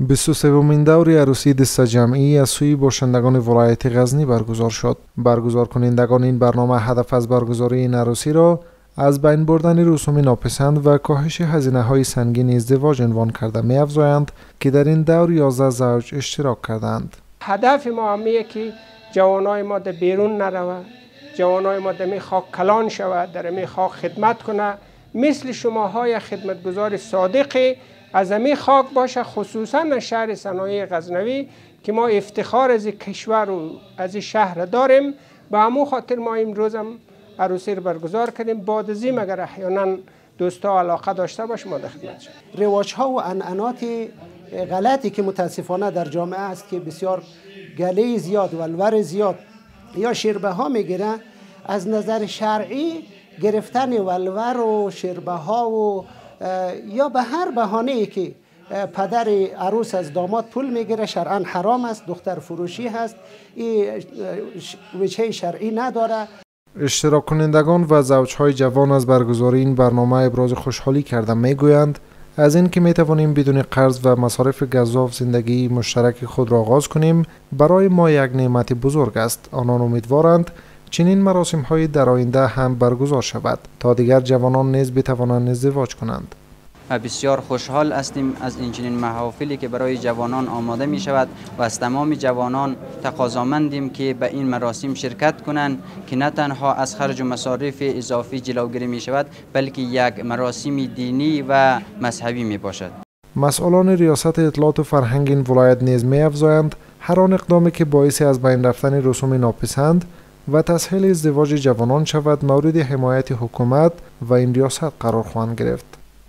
23مین دور عروسی دسته جمعی از سوی باشندگان ولایت غزنی برگزار شد. برگزار کنندگان این برنامه هدف از برگزاری این عروسی را از بین بردن رسوم ناپسند و کاهش هزینه های سنگین ازدواج عنوان کرده می افزایند که در این دور 11 زوج اشتراک کردند. هدف ما همیه که جوانای ما در بیرون نروه، جوانای ما در می خاک کلان شود، در می خاک خدمت کنه، مثل شماهای خدمتگزار صادقی از می خاک باشه، خصوصا شهر صنایع غزنوی که ما افتخار از کشور و از شهر داریم. به همون خاطر ما امروز هم عروسی رو برگزار کردیم. بعد از این اگر احیانا دوستا علاقه داشته باشه ما در خدمت شیم. رواج‌ها و عنعنات غلطی که متاسفانه در جامعه است که بسیار گله زیاد و ولور زیاد یا شربه ها میگیره، از نظر شرعی گرفتن ولور و شربه ها و یا به هر بهانه‌ای که پدر عروس از داماد پول میگیره شرعاً حرام است، دختر فروشی هست، این وجه شرعی نداره. اشتراک کنندگان و زوجهای جوان از برگزاری این برنامه ابراز خوشحالی کرده میگویند از این که میتوانیم بدون قرض و مصارف گزاف زندگی مشترک خود را آغاز کنیم برای ما یک نعمت بزرگ است. آنان امیدوارند چنین مراسم های در آینده هم برگزار شود تا دیگر جوانان نیز بتوانند ازدواج کنند. بسیار خوشحال هستیم از این چنین محافلی که برای جوانان آماده می شود و از تمام جوانان تقاضامندیم که به این مراسم شرکت کنند که نه تنها از خرج و مصارف اضافی جلوگیری می شود بلکه یک مراسم دینی و مذهبی می باشد. مسئولان ریاست اطلاعات و فرهنگ این ولایت نیز می افزایند هر آن اقدامی که باعث از بین رفتن رسوم ناپسند و تسهیل ازدواج جوانان شود مورد حمایت حکومت و این ریاست قرار خواهند گرفت.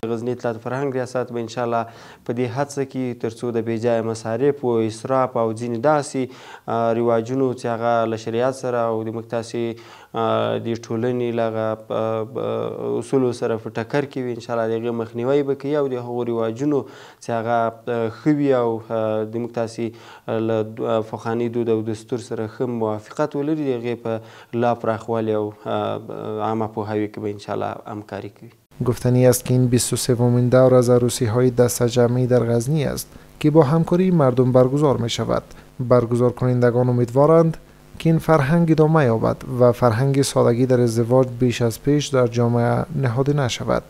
غزنی اطلاعات فرهنګ ریاست به انشاءالله په دې هڅه کې تر څو د بیځایه مصارف او اسراف او ځینې داسې رواجونو چې هغه له شریعت سره او د مقتاسي د ټولنې له اصولو سره په ټکر کې وي انشاءالله د هغې مخنیوی به کوي او د هغو رواجونو چې هغه ښه وي او د مقتاسي له پخواني دود او دستور سره ښه موافقت ولري د هغې په لا پراخوالي او عامه پوهاوي کې به انشاءالله همکاري کوي. گفتنی است که این 23مین دور از عروسی های دسته جمعی در غزنی است که با همکاری مردم برگزار می شود. برگزار کنندگان امیدوارند که این فرهنگ ادامه یابد و فرهنگ سادگی در ازدواج بیش از پیش در جامعه نهاده نشود.